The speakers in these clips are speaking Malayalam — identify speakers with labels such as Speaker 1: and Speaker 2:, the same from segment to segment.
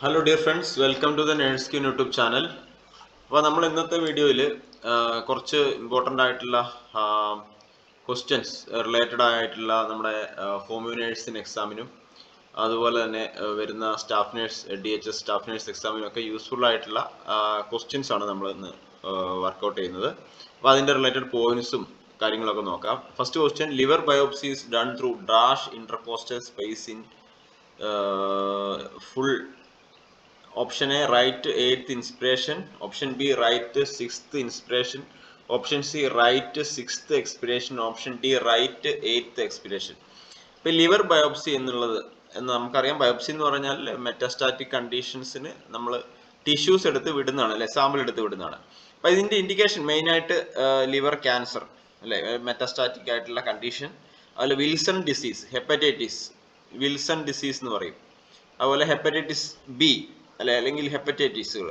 Speaker 1: Hello dear friends, welcome to the NerdSkin YouTube channel. അപ്പോൾ നമ്മൾ ഇന്നത്തെ വീഡിയോയിൽ കുറച്ച് ഇമ്പോർട്ടൻ്റ് ആയിട്ടുള്ള ക്വസ്റ്റ്യൻസ് റിലേറ്റഡ് ആയിട്ടുള്ള നമ്മുടെ ഹോം നേഴ്സിംഗ് എക്സാമിനും അതുപോലെ തന്നെ വരുന്ന staff nurse DHS staff nurse എക്സാമിനും ഒക്കെ യൂസ്ഫുൾ ആയിട്ടുള്ള ക്വസ്റ്റ്യൻസ് ആണ് നമ്മൾ ഇന്ന് വർക്കൗട്ട് ചെയ്യുന്നത്. അപ്പോൾ അതിൻ്റെ റിലേറ്റഡ് പോയിന്റ്സും കാര്യങ്ങളൊക്കെ നോക്കാം. First question, liver biopsy is done through dash intercostal space in full. Option A, right 8th inspiration. Option B, right 6th inspiration. Option C, right 6th expiration. Option D, right 8th expiration. ഇപ്പോൾ ലിവർ ബയോപ്സി എന്നുള്ളത് നമുക്കറിയാം. ബയോപ്സി എന്ന് പറഞ്ഞാൽ മെറ്റാസ്റ്റാറ്റിക് കണ്ടീഷൻസിന് നമ്മൾ ടിഷ്യൂസ് എടുത്ത് വിടുന്നതാണ്, അല്ലെ, സാമ്പിൾ എടുത്ത് വിടുന്നതാണ്. അപ്പോൾ ഇതിൻ്റെ ഇൻഡിക്കേഷൻ മെയിനായിട്ട് ലിവർ ക്യാൻസർ, അല്ലെ, മെറ്റാസ്റ്റാറ്റിക് ആയിട്ടുള്ള കണ്ടീഷൻ. അതുപോലെ Wilson disease, hepatitis, Wilson disease എന്ന് പറയും. അതുപോലെ ഹെപ്പറ്റൈറ്റിസ് ബി, അല്ലെ, അല്ലെങ്കിൽ ഹെപ്പറ്റൈറ്റിസുകൾ,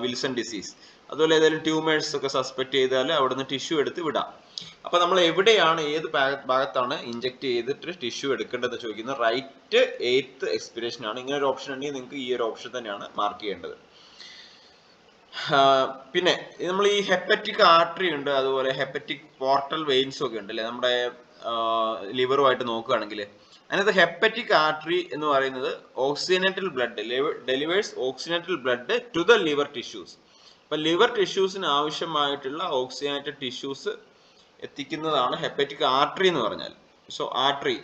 Speaker 1: വിൽസൺ ഡിസീസ്. അതുപോലെ ഏതെങ്കിലും ട്യൂമേഴ്സ് ഒക്കെ സസ്പെക്ട് ചെയ്താൽ അവിടെ നിന്ന് ടിഷ്യൂ എടുത്ത് വിടാം. അപ്പോൾ നമ്മൾ എവിടെയാണ്, ഏത് ഭാഗത്താണ് ഇഞ്ചെക്ട് ചെയ്തിട്ട് ടിഷ്യൂ എടുക്കേണ്ടത് ചോദിക്കുന്നത്. റൈറ്റ് 8th എക്സ്പിരേഷൻ ആണ്. ഇങ്ങനെ ഒരു ഓപ്ഷൻ ഉണ്ടെങ്കിൽ നിങ്ങൾക്ക് ഈ ഒരു ഓപ്ഷൻ തന്നെയാണ് മാർക്ക് ചെയ്യേണ്ടത്. പിന്നെ നമ്മൾ ഈ ഹെപ്പറ്റിക് ആർട്ടറി ഉണ്ട്, അതുപോലെ ഹെപ്പറ്റിക് പോർട്ടൽ വെയിൻസും ഒക്കെ ഉണ്ട്, അല്ലെ, നമ്മുടെ ലിവറുമായിട്ട് നോക്കുകയാണെങ്കിൽ. അതിനകത്ത് ഹെപ്പറ്റിക് ആർട്ടറി എന്ന് പറയുന്നത് oxygenated blood delivers oxygenated blood to the liver tissues. അപ്പൊ ലിവർ ടിഷ്യൂസിന് ആവശ്യമായിട്ടുള്ള ഓക്സിജനേറ്റഡ് ടിഷ്യൂസ് എത്തിക്കുന്നതാണ് ഹെപ്പറ്റിക് ആർട്ടറി എന്ന് പറഞ്ഞാൽ. സോ ആർട്ടറി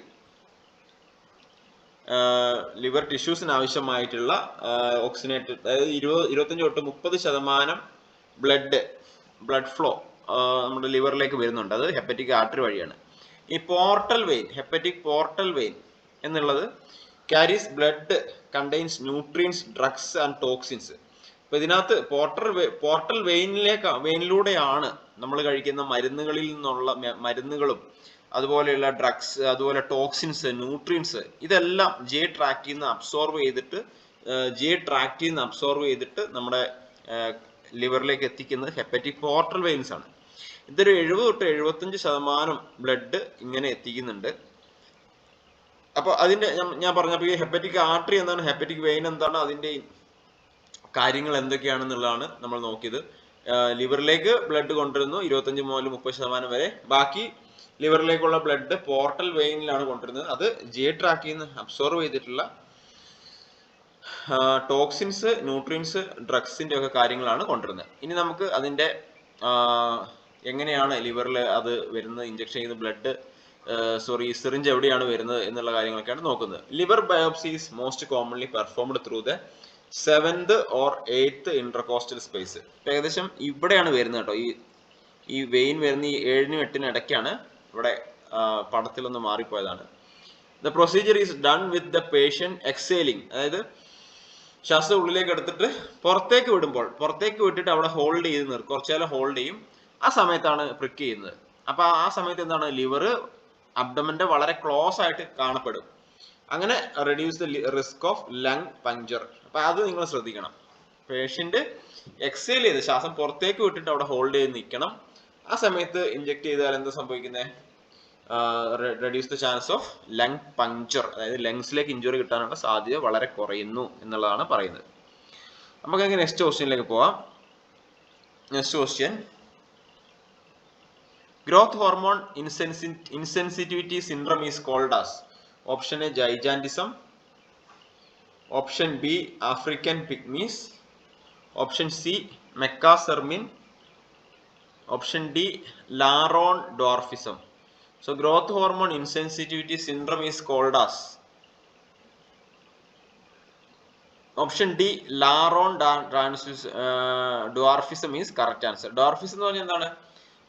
Speaker 1: ലിവർ ടിഷ്യൂസിന് ആവശ്യമായിട്ടുള്ള ഓക്സിജനേറ്റഡ്, അതായത് 25 തൊട്ട് 30% ബ്ലഡ് ഫ്ലോ നമ്മുടെ ലിവറിലേക്ക് വരുന്നുണ്ട്. അത് ഹെപ്പറ്റിക് ആർട്ടറി വഴിയാണ്. ഈ portal vein, hepatic portal vein എന്നുള്ളത് carries blood contains nutrients, drugs and toxins. അപ്പോൾ ഇതിനകത്ത് പോർട്ടൽ വെയിനിലൂടെയാണ് നമ്മൾ കഴിക്കുന്ന മരുന്നുകളിൽ നിന്നുള്ള മരുന്നുകളും അതുപോലെയുള്ള ഡ്രഗ്സ്, അതുപോലെ ടോക്സിൻസ്, ന്യൂട്രിയൻസ്, ഇതെല്ലാം ജെ ട്രാക്റ്റിൽ നിന്ന് അബ്സോർവ് ചെയ്തിട്ട് നമ്മുടെ ലിവറിലേക്ക് എത്തിക്കുന്നത് ഹെപ്പറ്റിക് പോർട്ടൽ വെയിൻസ് ആണ്. ഇതൊരു 70 തൊട്ട് 75% ബ്ലഡ് ഇങ്ങനെ എത്തിക്കുന്നുണ്ട്. അപ്പോൾ അതിന്റെ ഞാൻ പറഞ്ഞപ്പോൾ ഈ ഹെപ്പറ്റിക് ആർട്ടറി എന്താണ്, ഹെപ്പറ്റിക് വെയിൻ എന്താണ്, അതിന്റെ കാര്യങ്ങൾ എന്തൊക്കെയാണെന്നുള്ളതാണ് നമ്മൾ നോക്കിയത്. ലിവറിലേക്ക് ബ്ലഡ് കൊണ്ടുവരുന്നു 25 മുതൽ 30% വരെ. ബാക്കി ലിവറിലേക്കുള്ള ബ്ലഡ് പോർട്ടൽ വെയിനിലാണ് കൊണ്ടുവരുന്നത്. അത് ജെ ട്രാക്കിൽ നിന്ന് അബ്സോർവ് ചെയ്തിട്ടുള്ള ടോക്സിൻസ്, ന്യൂട്രിയൻസ്, ഡ്രഗ്സിന്റെ ഒക്കെ കാര്യങ്ങളാണ് കൊണ്ടുവരുന്നത്. ഇനി നമുക്ക് അതിന്റെ എങ്ങനെയാണ് ലിവറിൽ അത് വരുന്നത്, ഇഞ്ചക്ഷൻ ചെയ്ത് ബ്ലഡ് സിറിഞ്ച് എവിടെയാണ് വരുന്നത് എന്നുള്ള കാര്യങ്ങളൊക്കെയാണ് നോക്കുന്നത്. Liver biopsy is most commonly performed through the 7th or 8th intercostal space. ഏകദേശം ഇവിടെയാണ് വരുന്നത് കേട്ടോ. ഈ വെയിൻ വരുന്ന ഈ 7നും 8നും ഇടയ്ക്കാണ്. ഇവിടെ പടത്തിലൊന്ന് മാറിപ്പോയതാണ്. The procedure is done with the patient exhaling, അതായത് ശ്വാസം ഉള്ളിലേക്ക് എടുത്തിട്ട് പുറത്തേക്ക് വിട്ടിട്ട് അവിടെ ഹോൾഡ് ചെയ്ത് കുറച്ചു നേരം ഹോൾഡ് ചെയ്യും. ആ സമയത്താണ് പ്രിക്ക് ചെയ്യുന്നത്. അപ്പൊ ആ സമയത്ത് എന്താണ്, ലിവർ അബ്ഡമന്റെ വളരെ ക്ലോസ് ആയിട്ട് കാണപ്പെടും. അങ്ങനെ reduce the risk of lung puncture. അപ്പൊ അത് നിങ്ങൾ ശ്രദ്ധിക്കണം. പേഷ്യന്റ് എക്സേൽ ചെയ്ത് ശ്വാസം പുറത്തേക്ക് വിട്ടിട്ട് അവിടെ ഹോൾഡ് ചെയ്ത് നിൽക്കണം. ആ സമയത്ത് ഇഞ്ചെക്ട് ചെയ്താൽ എന്താ സംഭവിക്കുന്നത്, reduce the chance of lung puncture, അതായത് ലങ്സിലേക്ക് ഇഞ്ചുറി കിട്ടാനുള്ള സാധ്യത വളരെ കുറയുന്നു എന്നുള്ളതാണ് പറയുന്നത്. നമുക്ക് നെക്സ്റ്റ് ക്വസ്റ്റ്യനിലേക്ക് പോവാം. Next question, growth hormone insensitivity syndrome is called as. Option A, gigantism. Option B, African pygmies. Option C, Mecca-Sermin. Option D, Laron dwarfism. So growth hormone insensitivity syndrome is called as. Option D, Laron dwarfism is correct answer. Dwarfism എന്ന് പറഞ്ഞാൽ എന്താണ്,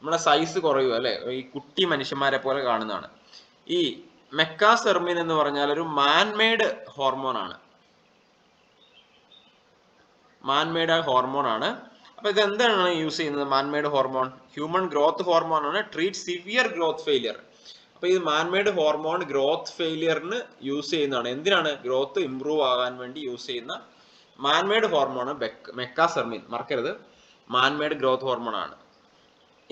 Speaker 1: നമ്മുടെ സൈസ് കുറയുക, അല്ലെ, ഈ കുട്ടി മനുഷ്യന്മാരെ പോലെ കാണുന്നതാണ്. ഈ മെക്കാസെർമിൻ എന്ന് പറഞ്ഞാൽ ഒരു മാൻമെയ്ഡ് ഹോർമോൺ ആണ്. അപ്പൊ ഇത് എന്താണ് യൂസ് ചെയ്യുന്നത്, manmade hormone, human growth hormone ആണ്. Treat severe growth failure. അപ്പൊ ഇത് മാൻമെയ്ഡ് ഹോർമോൺ ഗ്രോത്ത് ഫെയിലിയറിന് യൂസ് ചെയ്യുന്നതാണ്. എന്തിനാണ്, ഗ്രോത്ത് ഇംപ്രൂവ് ആകാൻ വേണ്ടി യൂസ് ചെയ്യുന്ന മാൻമെയ്ഡ് ഹോർമോൺ മെക്കാസെർമിൻ. മറക്കരുത്, മാൻമെയ്ഡ് ഗ്രോത്ത് ഹോർമോൺ ആണ്.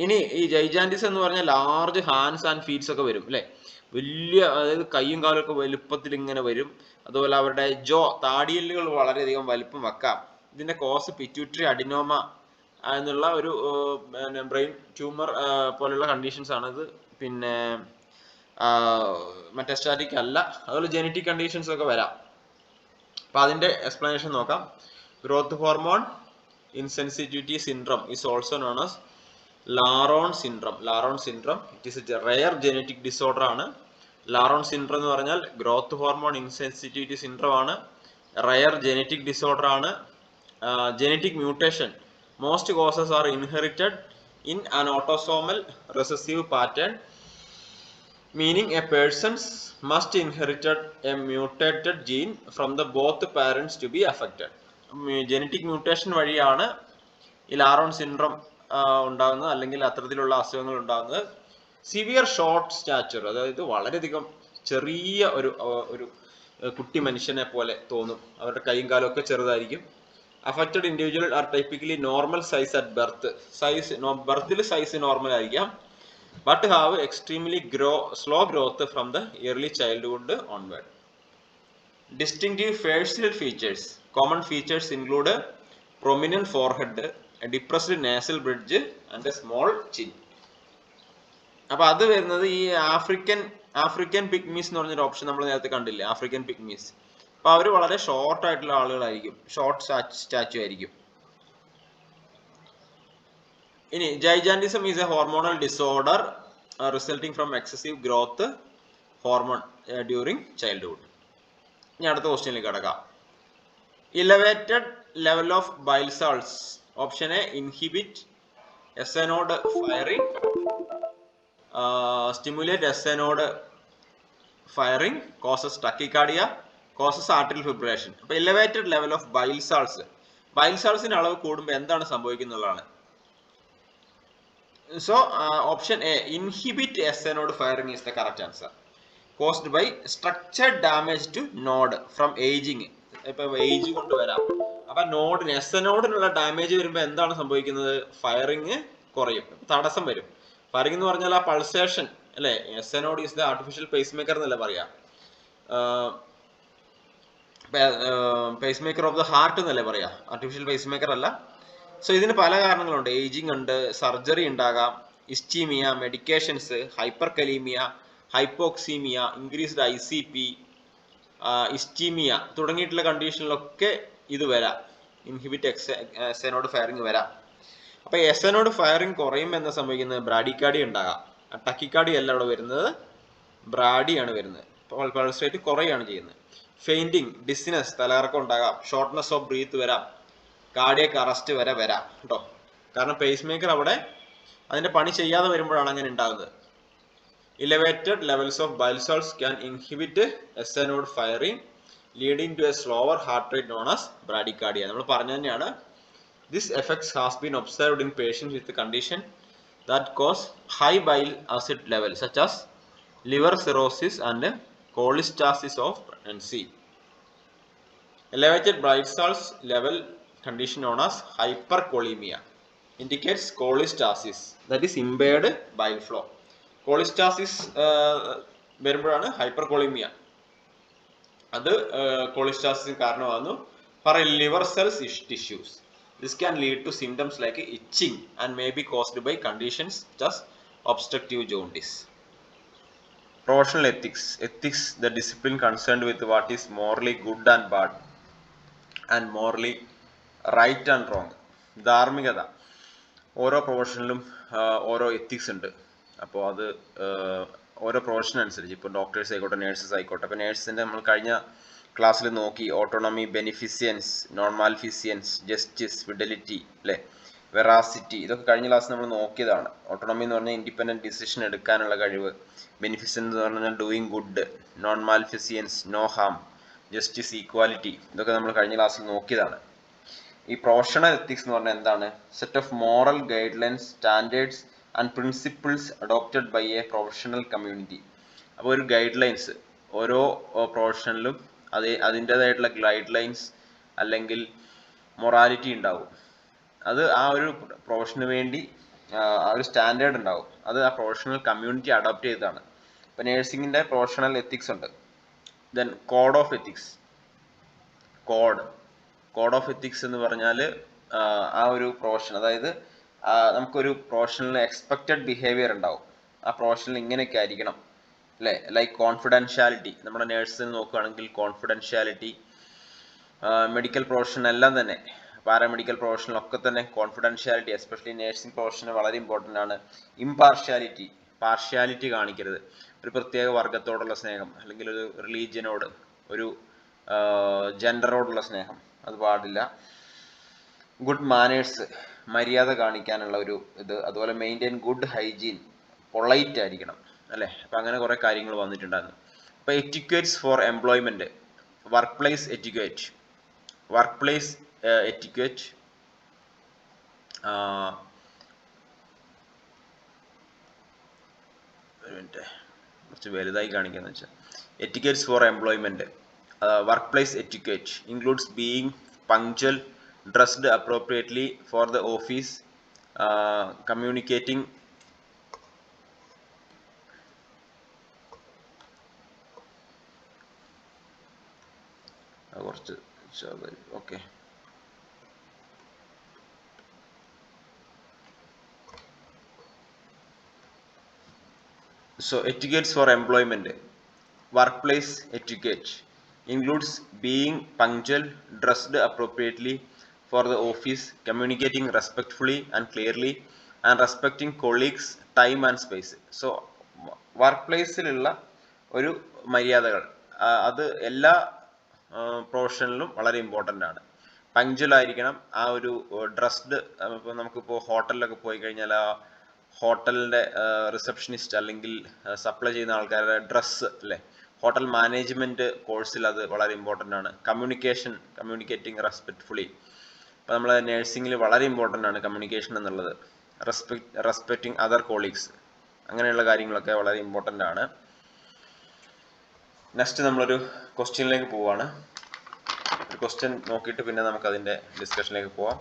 Speaker 1: ഇനി ഈ ജൈജാൻറ്റിസ് എന്ന് പറഞ്ഞാൽ ലാർജ് ഹാൻഡ്സ് ആൻഡ് ഫീറ്റ്സ് ഒക്കെ വരും, അല്ലെ. വലിയ, അതായത് കൈയും കാലൊക്കെ വലുപ്പത്തിൽ ഇങ്ങനെ വരും. അതുപോലെ അവരുടെ താടിയെല്ലുകൾ വളരെയധികം വലുപ്പം വെക്കാം. ഇതിന്റെ കോസ് പിറ്റ്യൂട്ടറി അഡിനോമ എന്നുള്ള ഒരു ബ്രെയിൻ ട്യൂമർ പോലുള്ള കണ്ടീഷൻസ് ആണ് ഇത്. പിന്നെ മെറ്റാസ്റ്റാറ്റിക് അല്ല. അതുപോലെ ജനറ്റിക് കണ്ടീഷൻസ് ഒക്കെ വരാം. അപ്പൊ അതിന്റെ എക്സ്പ്ലനേഷൻ നോക്കാം. Growth hormone insensitivity syndrome is also known as Laron syndrome. Laron syndrome it is a rare genetic disorder ആണ്. ലാറോൺ സിൻഡ്രം എന്ന് പറഞ്ഞാൽ ഗ്രോത്ത് ഹോർമോൺ ഇൻസെൻസിറ്റിവിറ്റി സിൻഡ്രം ആണ്. റെയർ ജനറ്റിക് ഡിസോർഡർ ആണ്. Genetic mutation. Most causes are inherited in an autosomal recessive pattern, meaning a person must inherited a mutated gene from the both parents to be affected. Genetic mutation വഴിയാണ് ഈ ലാറോൺ സിൻഡ്രം ഉണ്ടാകുന്നത്, അല്ലെങ്കിൽ അത്തരത്തിലുള്ള അസുഖങ്ങൾ ഉണ്ടാകുന്നത്. സിവിയർ ഷോർട്ട് സ്റ്റാച്ചർ, അതായത് വളരെയധികം ചെറിയ ഒരു കുട്ടി മനുഷ്യനെ പോലെ തോന്നും. അവരുടെ കൈയും കാലും ഒക്കെ ചെറുതായിരിക്കും. Affected individuals are typically normal size at birth. Birthil size normal ആയിരിക്കാം, but have extremely slow growth from the early childhood onward. Distinctive facial features. Common features include a prominent forehead, a depressed nasal bridge, and a small chin. അപ്പോൾ അത് വരുന്നത് ഈ ആഫ്രിക്കൻ പിഗ്മീസ് എന്ന് പറഞ്ഞൊരു ഓപ്ഷൻ നമ്മൾ നേരത്തെ കണ്ടില്ലേ, ആഫ്രിക്കൻ പിഗ്മീസ്. അപ്പൊ അവർ വളരെ ഷോർട്ട് ആയിട്ടുള്ള ആളുകളായിരിക്കും, ഷോർട്ട് സ്റ്റാച്ചു ആയിരിക്കും. ഇനി gigantism is a hormonal disorder resulting from excessive growth hormone during childhood. ഇനി അടുത്ത ക്വസ്റ്റ്യനിലേക്ക് കടക്കാം. Elevated level of bile salts. Option A inhibit S A node firing, stimulate S A node firing, causes tachycardia, causes arterial fibrillation. അപ്പൊ elevated level of bile salts, bile സാൾട്സിന്റെ അളവ് കൂടുമ്പോൾ എന്താണ് സംഭവിക്കുന്നതാണ്. So option A inhibit S A node firing is the correct answer. Caused by structured damage to node from ageing. ഇപ്പൊ ഏജ് കൊണ്ട് വരാം. അപ്പൊ നോഡിന് എസ് എ നോഡിനുള്ള ഡാമേജ് വരുമ്പോൾ എന്താണ് സംഭവിക്കുന്നത്, ഫയറിംഗ് കുറയും, തടസ്സം വരും. ഫയറിംഗ് എന്ന് പറഞ്ഞാൽ ആ പൾസേഷൻ അല്ലെ. S A node is the artificial pace maker എന്നല്ല പറയാ, pace maker of the heart എന്നല്ലേ പറയാ, ആർട്ടിഫിഷ്യൽ പേസ് മേക്കർ അല്ല. സോ ഇതിന് പല കാരണങ്ങളുണ്ട്. ഏജിങ് ഉണ്ട്, സർജറി ഉണ്ടാകാം, ischemia, medications, hyperkalemia, hypoxemia, increased ICP, ischemia തുടങ്ങിയിട്ടുള്ള കണ്ടീഷനിലൊക്കെ ഇത് വരാം. Inhibit S A node firing വരാം. അപ്പൊ എസ് എ നോഡ് ഫയറിംഗ് കുറയുമ്പോൾ എന്താ സംഭവിക്കുന്നത്, ബ്രാഡിക്കാർഡി ഉണ്ടാകാം. ടക്കിക്കാർഡി അല്ല അവിടെ വരുന്നത്, ബ്രാഡിയാണ് വരുന്നത്. പൾസ് റേറ്റ് കുറയാണ് ചെയ്യുന്നത്. ഫെയിന്റിങ്, ഡിസിനസ്, തലകറക്കം ഉണ്ടാകാം, ഷോർട്ട്നെസ് ഓഫ് ബ്രീത്ത് വരാം, കാർഡിയക് അറസ്റ്റ് വരെ വരാം കേട്ടോ. കാരണം പേസ് മേക്കർ അവിടെ അതിന്റെ പണി ചെയ്യാതെ വരുമ്പോഴാണ് അങ്ങനെ ഉണ്ടാകുന്നത്. Elevated levels of bile salts can inhibit S A node firing, leading to a slower heart rate known as bradycardia. നമ്മൾ പറഞ്ഞു തന്നെയാണ്. This effects has been observed in patients with condition that cause high bile acid level such as liver cirrhosis and cholestasis of pregnancy. Elevated bile salts level condition known as hypercholemia indicates cholestasis, that is impaired bile flow. Cholestasis വരുമ്പോഴാണ് hypercholemia. അത് cholestasis കാരണമാകുന്നു for liver cells tissues. This can lead to symptoms like itching and may be caused by conditions such as obstructive jaundice. Professional ethics. Ethics, the discipline concerned with what is morally good and bad and morally right and wrong. ധാർമ്മികത. ഓരോ പ്രൊഫഷനിലും ഓരോ എത്തിക്സ് ഉണ്ട്. അപ്പോൾ അത് ഓരോ പ്രൊഫഷൻ അനുസരിച്ച്, ഇപ്പോൾ ഡോക്ടേഴ്സ് ആയിക്കോട്ടെ, നേഴ്സസ് ആയിക്കോട്ടെ. അപ്പോൾ നേഴ്സിൻ്റെ നമ്മൾ കഴിഞ്ഞ ക്ലാസ്സിൽ നോക്കി, autonomy, beneficence, non maleficence, justice, fidelity അല്ലേ, വെറാസിറ്റി, ഇതൊക്കെ കഴിഞ്ഞ ക്ലാസ് നമ്മൾ നോക്കിയതാണ്. ഓട്ടോണമി എന്ന് പറഞ്ഞാൽ ഇൻഡിപെൻഡൻറ്റ് ഡിസിഷൻ എടുക്കാനുള്ള കഴിവ്, ബെനിഫിഷ്യൻസ് എന്ന് പറഞ്ഞാൽ doing good, non maleficence no harm, justice, equality, ഇതൊക്കെ നമ്മൾ കഴിഞ്ഞ ക്ലാസ്സിൽ നോക്കിയതാണ്. ഈ പ്രൊഫഷണൽ എത്തിക്സ് എന്ന് പറഞ്ഞാൽ എന്താണ്, set of moral guidelines, standards and principles adopted by a professional community. അപ്പോൾ ഒരു ഗൈഡ് ലൈൻസ് ഓരോ പ്രൊഫഷനിലും അതിൻ്റേതായിട്ടുള്ള ഗൈഡ് ലൈൻസ് അല്ലെങ്കിൽ മൊറാലിറ്റി ഉണ്ടാവും. അത് ആ ഒരു പ്രൊഫഷന് വേണ്ടി ആ ഒരു സ്റ്റാൻഡേർഡ് ഉണ്ടാവും. അത് ആ പ്രൊഫഷണൽ കമ്മ്യൂണിറ്റി അഡോപ്റ്റ് ചെയ്തതാണ്. ഇപ്പൊ നേഴ്സിംഗിന്റെ പ്രൊഫഷണൽ എത്തിക്സ് ഉണ്ട്. Then code of ethics. Code of ethics എന്ന് പറഞ്ഞാൽ ആ ഒരു പ്രൊഫഷൻ, അതായത് നമുക്കൊരു പ്രൊഫഷണൽ എക്സ്പെക്റ്റഡ് ബിഹേവിയർ ഉണ്ടാവും. ആ പ്രൊഫഷനിൽ ഇങ്ങനെയൊക്കെ ആയിരിക്കണം അല്ലേ. ലൈക്ക് കോൺഫിഡൻഷ്യാലിറ്റി, നമ്മുടെ നേഴ്സിന് നോക്കുകയാണെങ്കിൽ കോൺഫിഡൻഷ്യാലിറ്റി, മെഡിക്കൽ പ്രൊഫഷൻ എല്ലാം തന്നെ, പാരാമെഡിക്കൽ പ്രൊഫഷനിലൊക്കെ തന്നെ കോൺഫിഡൻഷ്യാലിറ്റി, എസ്പെഷ്യലി നേഴ്സിംഗ് പ്രൊഫഷന് വളരെ ഇമ്പോർട്ടൻ്റ് ആണ്. പാർഷ്യാലിറ്റി കാണിക്കരുത്. ഒരു പ്രത്യേക വർഗത്തോടുള്ള സ്നേഹം, അല്ലെങ്കിൽ ഒരു റിലീജിയനോട്, ഒരു ജെൻഡറോടുള്ള സ്നേഹം, അത് പാടില്ല. ഗുഡ് മാനേഴ്സ്, മര്യാദ കാണിക്കാനുള്ള ഒരു ഇത്. അതുപോലെ മെയിൻറ്റെയിൻ ഗുഡ് ഹൈജീൻ, പൊളൈറ്റ് ആയിരിക്കണം അല്ലേ. അപ്പം അങ്ങനെ കുറേ കാര്യങ്ങൾ വന്നിട്ടുണ്ടായിരുന്നു. അപ്പോൾ etiquettes for employment, work place etiquette, etiquette, ഒരു മിനിറ്റ് കുറച്ച് വലുതായി കാണിക്കാന്ന് വെച്ചാൽ, etiquettes for employment, work place etiquette includes being punctual, dressed appropriately for the office, communicating okay. So etiquettes for employment, workplace etiquette includes being punctual, dressed appropriately for the office, communicating respectfully and clearly, and respecting colleagues' time and space. So വർക്ക്പ്ലേസിലുള്ള ഒരു മര്യാദകൾ, അത് എല്ലാ പ്രൊഫഷനിലും വളരെ ഇമ്പോർട്ടൻ്റ് ആണ്. പങ്ക്ച്വൽ ആയിരിക്കണം. ആ ഒരു ഡ്രസ്ഡ്, ഇപ്പോൾ നമുക്കിപ്പോൾ ഹോട്ടലിലൊക്കെ പോയി കഴിഞ്ഞാൽ ആ ഹോട്ടലിൻ്റെ റിസപ്ഷനിസ്റ്റ് അല്ലെങ്കിൽ സപ്ലൈ ചെയ്യുന്ന ആൾക്കാരുടെ ഡ്രസ്സ് അല്ലേ, ഹോട്ടൽ മാനേജ്മെൻറ്റ് കോഴ്സിൽ അത് വളരെ ഇമ്പോർട്ടൻ്റ് ആണ്. കമ്മ്യൂണിക്കേറ്റിംഗ് റെസ്പെക്റ്റ്ഫുള്ളി, ഇപ്പോൾ നമ്മൾ നേഴ്സിംഗിൽ വളരെ ഇമ്പോർട്ടൻ്റ് ആണ് കമ്മ്യൂണിക്കേഷൻ എന്നുള്ളത്. റെസ്പെക്റ്റിംഗ് അതർ കോളീഗ്സ്, അങ്ങനെയുള്ള കാര്യങ്ങളൊക്കെ വളരെ ഇമ്പോർട്ടൻ്റ് ആണ്. നെക്സ്റ്റ് നമ്മളൊരു ക്വസ്റ്റ്യനിലേക്ക് പോവാണ്. ഒരു ക്വസ്റ്റ്യൻ നോക്കിയിട്ട് പിന്നെ നമുക്ക് അതിൻ്റെ ഡിസ്കഷനിലേക്ക് പോവാം.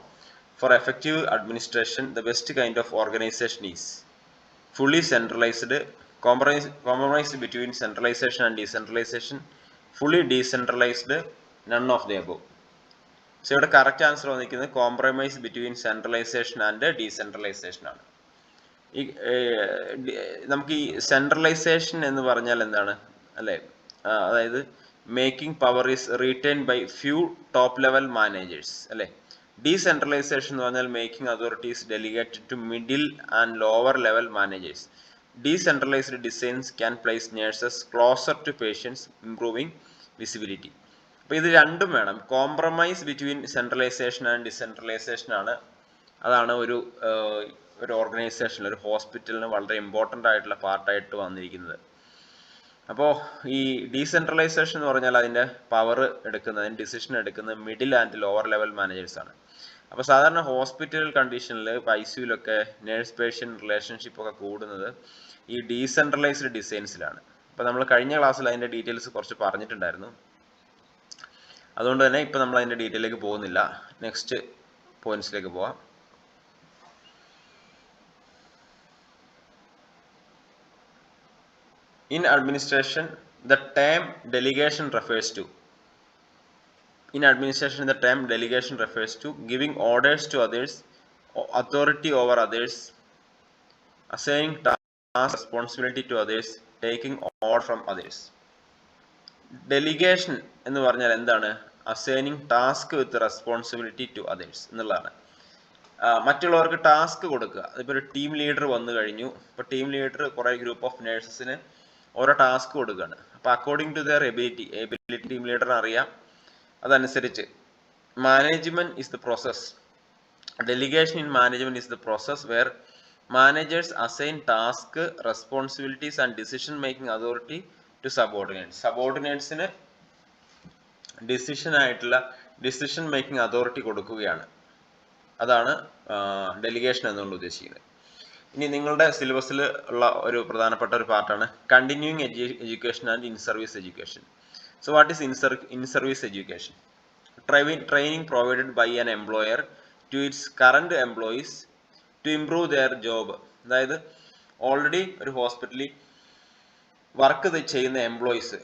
Speaker 1: For effective administration the best kind of organisation is fully centralised, compromise between centralisation and decentralisation, fully decentralised, none of the above. So ഇവിടെ കറക്റ്റ് ആൻസർ വന്നിരിക്കുന്നത് compromise between centralisation and decentralisation ആണ്. ഈ നമുക്ക് ഈ സെൻട്രലൈസേഷൻ എന്ന് പറഞ്ഞാൽ എന്താണ് അല്ലേ, അതായത് making power is retain by few top level managers അല്ലേ. ഡീസെൻട്രലൈസേഷൻ എന്ന് പറഞ്ഞാൽ making authorities delegated to middle and lower level managers. Decentralised designs can place nurses closer to patients, improving visibility. അപ്പോൾ ഇത് രണ്ടും വേണം. Compromise between centralisation and decentralisation ആണ്, അതാണ് ഒരു ഓർഗനൈസേഷനിൽ, ഒരു ഹോസ്പിറ്റലിന് വളരെ ഇമ്പോർട്ടൻ്റ് ആയിട്ടുള്ള പാർട്ടായിട്ട് വന്നിരിക്കുന്നത്. അപ്പോൾ ഈ ഡീസെൻട്രലൈസേഷൻ എന്ന് പറഞ്ഞാൽ അതിൻ്റെ പവർ എടുക്കുന്നത്, അതിൻ്റെ ഡിസിഷൻ എടുക്കുന്നത് middle and lower level managers ആണ്. അപ്പോൾ സാധാരണ ഹോസ്പിറ്റൽ കണ്ടീഷനിൽ ICUലൊക്കെ നേഴ്സ് പേഷ്യൻ്റ് റിലേഷൻഷിപ്പ് ഒക്കെ കൂടുന്നത് ഈ ഡീസെൻട്രലൈസ്ഡ് ഡിസൈൻസിലാണ്. അപ്പോൾ നമ്മൾ കഴിഞ്ഞ ക്ലാസ്സിൽ അതിൻ്റെ ഡീറ്റെയിൽസ് കുറച്ച് പറഞ്ഞിട്ടുണ്ടായിരുന്നു. അതുകൊണ്ട് തന്നെ ഇപ്പം നമ്മൾ അതിൻ്റെ ഡീറ്റെയിലേക്ക് പോകുന്നില്ല. നെക്സ്റ്റ് പോയിന്റ്സിലേക്ക് പോവാം. In administration, the term delegation refers to giving orders to others, authority over others, assigning task responsibility to others, taking order from others. Delegation എന്ന് പറഞ്ഞാൽ എന്താണ്? Assigning task with responsibility to others എന്നുള്ളതാണ്. മറ്റുള്ളവർക്ക് ടാസ്ക് കൊടുക്കുക. അതിപ്പോൾ ഒരു ടീം ലീഡർ വന്നു കഴിഞ്ഞു. ഇപ്പോൾ ടീം ലീഡർ കുറേ ഗ്രൂപ്പ് ഓഫ് നേഴ്സസിന് ഓരോ ടാസ്ക് കൊടുക്കുകയാണ്. അപ്പോൾ according to their ability team ലീഡറിന് അറിയാം. അതനുസരിച്ച് management is the process. Delegation in management is the process where managers assign task, responsibilities and decision making authority to subordinates. സബോർഡിനേറ്റ്സിന് ഡിസിഷൻ മേക്കിംഗ് അതോറിറ്റി കൊടുക്കുകയാണ്. അതാണ് ഡെലിഗേഷൻ എന്നുകൊണ്ട് ഉദ്ദേശിക്കുന്നത്. ഇനി നിങ്ങളുടെ സിലബസിൽ ഉള്ള ഒരു പ്രധാനപ്പെട്ട ഒരു പാർട്ടാണ് continuing education and in service education. So what is in service education? Training provided by an employer to its current employees to improve their job. അതായത് ഓൾറെഡി ഒരു ഹോസ്പിറ്റലിൽ വർക്ക് ചെയ്യുന്ന എംപ്ലോയീസ്